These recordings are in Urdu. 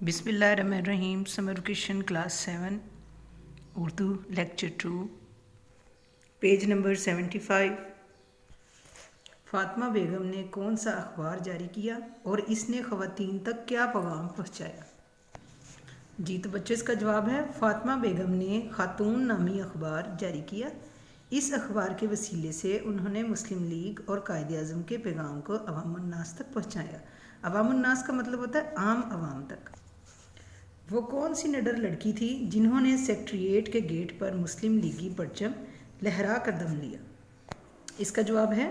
بسم اللہ الرحمن الرحیم. Summer vacation class 7 Urdu lecture 2 page number 75. Fatima Begum نے کون سا اخبار جاری کیا اور اس نے خواتین تک کیا پیغام پہنچایا؟ جی تو بچے اس کا جواب ہے فاطمہ بیگم نے خاتون نامی اخبار جاری کیا. اس اخبار کے وسیلے سے انہوں نے مسلم لیگ اور قائد اعظم کے پیغام کو عوام الناس تک پہنچایا. عوام الناس کا مطلب ہوتا ہے عام عوام تک. وہ کون سی نڈر لڑکی تھی جنہوں نے سیکٹریٹ کے گیٹ پر مسلم لیگی پرچم لہرا کر دم لیا؟ اس کا جواب ہے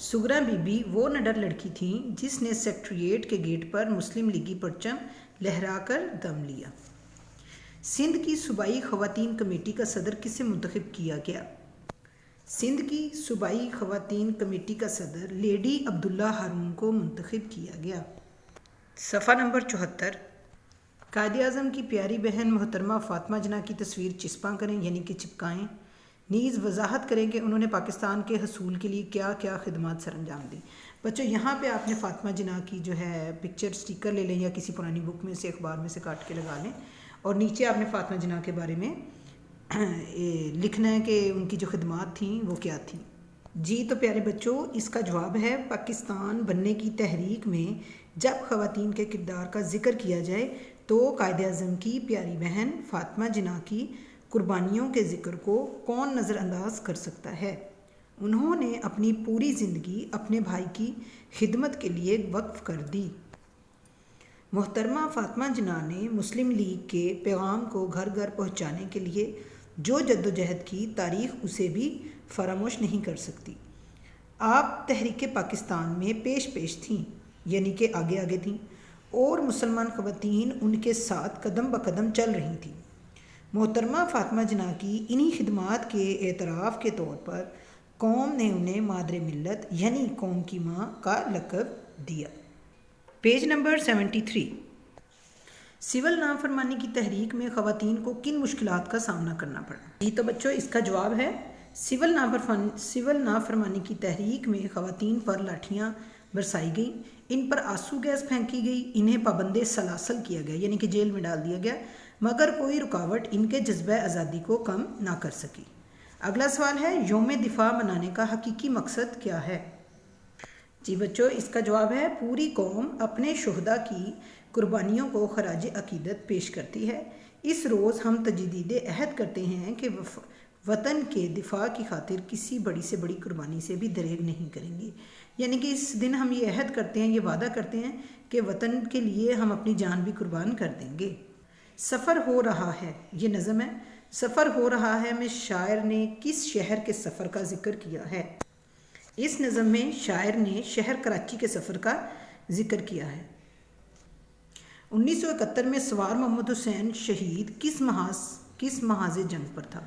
سغرا بی بی وہ نڈر لڑکی تھیں جس نے سیکٹریٹ کے گیٹ پر مسلم لیگی پرچم لہرا کر دم لیا. سندھ کی صوبائی خواتین کمیٹی کا صدر کسے منتخب کیا گیا؟ سندھ کی صوبائی خواتین کمیٹی کا صدر لیڈی عبداللہ ہارون کو منتخب کیا گیا. صفحہ نمبر 74. قائد اعظم کی پیاری بہن محترمہ فاطمہ جناح کی تصویر چسپاں کریں یعنی کہ چپکائیں. نیز وضاحت کریں کہ انہوں نے پاکستان کے حصول کے لیے کیا کیا خدمات سر انجام دیں. بچوں یہاں پہ آپ نے فاطمہ جناح کی جو ہے پکچر سٹیکر لے لیں یا کسی پرانی بک میں سے اخبار میں سے کاٹ کے لگا لیں اور نیچے آپ نے فاطمہ جناح کے بارے میں لکھنا ہے کہ ان کی جو خدمات تھیں وہ کیا تھیں. جی تو پیارے بچوں اس کا جواب ہے پاکستان بننے کی تحریک میں جب خواتین کے کردار کا ذکر کیا جائے تو قائد اعظم کی پیاری بہن فاطمہ جناح کی قربانیوں کے ذکر کو کون نظر انداز کر سکتا ہے؟ انہوں نے اپنی پوری زندگی اپنے بھائی کی خدمت کے لیے وقف کر دی. محترمہ فاطمہ جناح نے مسلم لیگ کے پیغام کو گھر گھر پہنچانے کے لیے جو جدوجہد کی تاریخ اسے بھی فراموش نہیں کر سکتی. آپ تحریک پاکستان میں پیش تھیں یعنی کہ آگے آگے تھیں اور مسلمان خواتین ان کے ساتھ قدم بقدم چل رہی تھیں. محترمہ فاطمہ جناح کی انہی خدمات کے اعتراف کے طور پر قوم نے انہیں مادر ملت یعنی قوم کی ماں کا لقب دیا. Page number 73. سول نافرمانی کی تحریک میں خواتین کو کن مشکلات کا سامنا کرنا پڑا؟ جی تو بچوں اس کا جواب ہے سول نافرمانی کی تحریک میں خواتین پر لاٹھیاں برسائی گئیں، ان پر آنسو گیس پھینکی گئی، انہیں پابند سلاسل کیا گیا یعنی کہ جیل میں ڈال دیا گیا، مگر کوئی رکاوٹ ان کے جذبہ آزادی کو کم نہ کر سکی. اگلا سوال ہے یوم دفاع منانے کا حقیقی مقصد کیا ہے؟ جی بچوں اس کا جواب ہے پوری قوم اپنے شہداء کی قربانیوں کو خراج عقیدت پیش کرتی ہے. اس روز ہم تجدید عہد کرتے ہیں کہ وطن کے دفاع کی خاطر کسی بڑی سے بڑی قربانی سے بھی دریغ نہیں کریں گے. یعنی کہ اس دن ہم یہ عہد کرتے ہیں، یہ وعدہ کرتے ہیں کہ وطن کے لیے ہم اپنی جان بھی قربان کر دیں گے. سفر ہو رہا ہے یہ نظم ہے. سفر ہو رہا ہے میں شاعر نے کس شہر کے سفر کا ذکر کیا ہے؟ اس نظم میں شاعر نے شہر کراچی کے سفر کا ذکر کیا ہے. 1971 میں سوار محمد حسین شہید کس محاذ جنگ پر تھا؟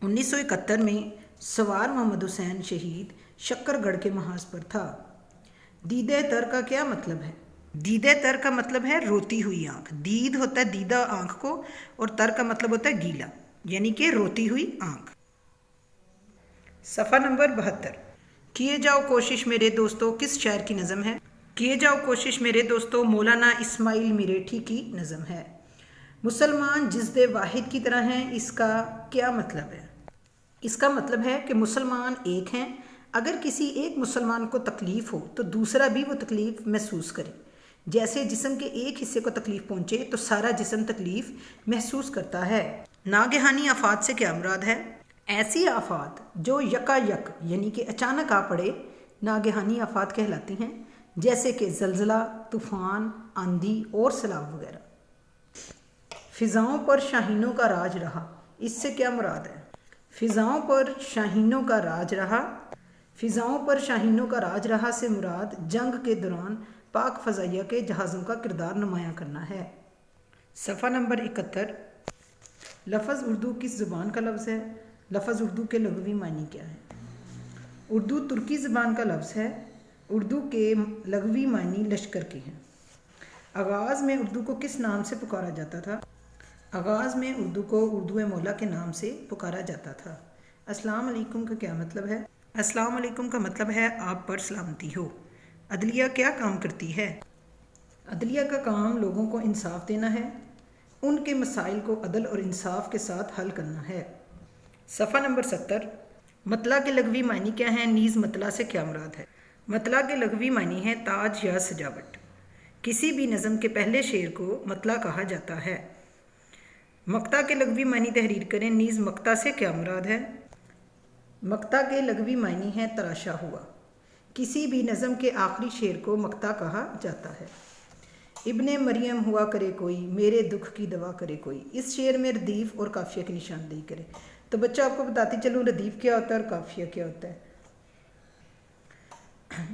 1971 میں سوار محمد حسین شہید شکر گڑھ کے محاذ پر تھا. دیدہ تر کا کیا مطلب ہے؟ دیدہ تر کا مطلب ہے روتی ہوئی آنکھ. دید ہوتا ہے دیدہ آنکھ کو اور تر کا مطلب ہوتا ہے گیلا یعنی کہ روتی ہوئی آنکھ. صفحہ نمبر 72. کیے جاؤ کوشش میرے دوستو کس شاعر کی نظم ہے؟ کیے جاؤ کوشش میرے دوستو مولانا اسماعیل میریٹھی کی نظم ہے. مسلمان جسد واحد کی طرح ہیں اس کا کیا مطلب ہے؟ اس کا مطلب ہے کہ مسلمان ایک ہیں. اگر کسی ایک مسلمان کو تکلیف ہو تو دوسرا بھی وہ تکلیف محسوس کرے. جیسے جسم کے ایک حصے کو تکلیف پہنچے تو سارا جسم تکلیف محسوس کرتا ہے. ناگہانی آفات سے کیا مراد ہے؟ ایسی آفات جو یکا یک یعنی کہ اچانک آ پڑے ناگہانی آفات کہلاتی ہیں، جیسے کہ زلزلہ، طوفان، آندھی اور سیلاب وغیرہ. فضاؤں پر شاہینوں کا راج رہا اس سے کیا مراد ہے؟ فضاؤں پر شاہینوں کا راج رہا. فضاؤں پر شاہینوں کا راج رہا سے مراد جنگ کے دوران پاک فضائیہ کے جہازوں کا کردار نمایاں کرنا ہے. صفحہ نمبر 71. لفظ اردو کس زبان کا لفظ ہے؟ لفظ اردو کے لغوی معنی کیا ہے؟ اردو ترکی زبان کا لفظ ہے. اردو کے لغوی معنی لشکر کے ہیں. آغاز میں اردو کو کس نام سے پکارا جاتا تھا؟ آغاز میں اردو کو اردو مولا کے نام سے پکارا جاتا تھا. السلام علیکم کا کیا مطلب ہے؟ السلام علیکم کا مطلب ہے آپ پر سلامتی ہو. عدلیہ کیا کام کرتی ہے؟ عدلیہ کا کام لوگوں کو انصاف دینا ہے، ان کے مسائل کو عدل اور انصاف کے ساتھ حل کرنا ہے۔ صفحہ نمبر 70۔ مطلع کے لغوی معنی کیا ہیں؟ نیز مطلع سے کیا مراد ہے؟ مطلع کے لغوی معنی ہے تاج یا سجاوٹ۔ کسی بھی نظم کے پہلے شعر کو مطلع کہا جاتا ہے۔ مقطع کے لغوی معنی تحریر کریں۔ نیز مقطع سے کیا مراد ہے؟ مقطع کے لغوی معنی ہے تراشا ہوا۔ کسی بھی نظم کے آخری شعر کو مقطع کہا جاتا ہے۔ ابن مریم ہوا کرے کوئی، میرے دکھ کی دوا کرے کوئی۔ اس شعر میں ردیف اور قافیہ کی نشاندہی کرے۔ تو بچہ آپ کو بتاتی چلوں ردیف کیا ہوتا ہے اور قافیہ کیا ہوتا ہے۔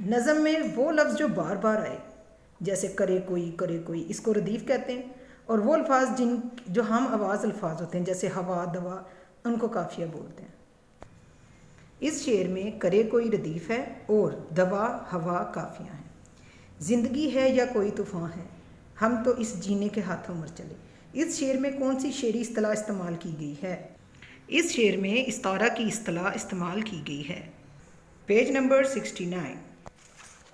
نظم میں وہ لفظ جو بار بار آئے، جیسے کرے کوئی، اس کو ردیف کہتے ہیں، اور وہ الفاظ جو ہم آواز الفاظ ہوتے ہیں جیسے ہوا، دوا، ان کو قافیہ بولتے ہیں۔ اس شعر میں کرے کوئی ردیف ہے اور دوا، ہوا قافیہ ہیں۔ زندگی ہے یا کوئی طوفان ہے، ہم تو اس جینے کے ہاتھوں مر چلے۔ اس شعر میں کون سی شعری اصطلاح استعمال کی گئی ہے؟ اس شعر میں استعارہ کی اصطلاح استعمال کی گئی ہے۔ Page number 69۔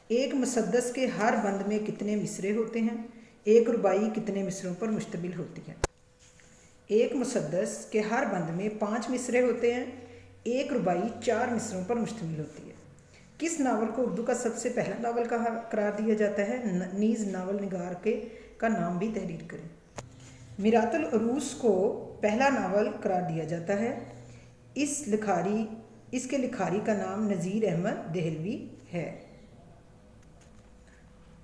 ایک مسدس کے ہر بند میں کتنے مصرے ہوتے ہیں؟ ایک رباعی کتنے مصروں پر مشتمل ہوتی ہے؟ ایک مسدس کے ہر بند میں 5 مصرے ہوتے ہیں۔ ایک رباعی 4 مصروں پر مشتمل ہوتی ہے۔ کس ناول کو اردو کا سب سے پہلا ناول قرار دیا جاتا ہے؟ نیز ناول نگار کا نام بھی تحریر کریں۔ میرات العروس کو پہلا ناول قرار دیا جاتا ہے۔ اس کے لکھاری کا نام نذیر احمد دہلوی ہے۔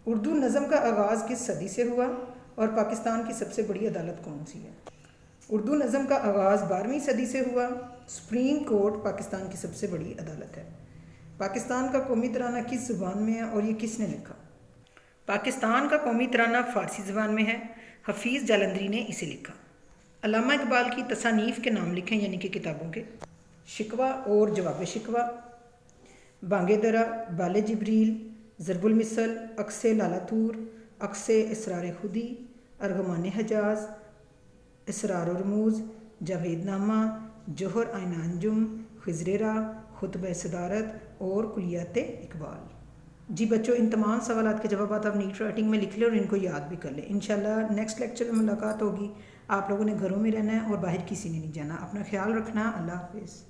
اردو نظم کا آغاز کس صدی سے ہوا اور پاکستان کی سب سے بڑی عدالت کون سی ہے؟ اردو نظم کا آغاز 12ویں صدی سے ہوا۔ سپریم کورٹ پاکستان کی سب سے بڑی عدالت ہے۔ پاکستان کا قومی ترانہ کس زبان میں ہے اور یہ کس نے لکھا؟ پاکستان کا قومی ترانہ فارسی زبان میں ہے۔ حفیظ جالندھری نے اسے لکھا۔ علامہ اقبال کی تصانیف کے نام لکھیں، یعنی کہ کتابوں کے۔ شکوہ اور جواب شکوہ، بانگ درا، بال جبریل، ضرب المثل، عکس لالہ طور، عکس اسرار خودی، ارغمان حجاز، اسرار و رموز، جاوید نامہ، جوہر آئینہ انجم، خضر راہ، خطبہ صدارت اور کلیات اقبال۔ جی بچوں، ان تمام سوالات کے جوابات آپ نیٹ رائٹنگ میں لکھ لیں اور ان کو یاد بھی کر لیں۔ انشاءاللہ نیکسٹ لیکچر میں ملاقات ہوگی۔ آپ لوگوں نے گھروں میں رہنا ہے اور باہر کسی نے نہیں جانا۔ اپنا خیال رکھنا۔ اللہ حافظ۔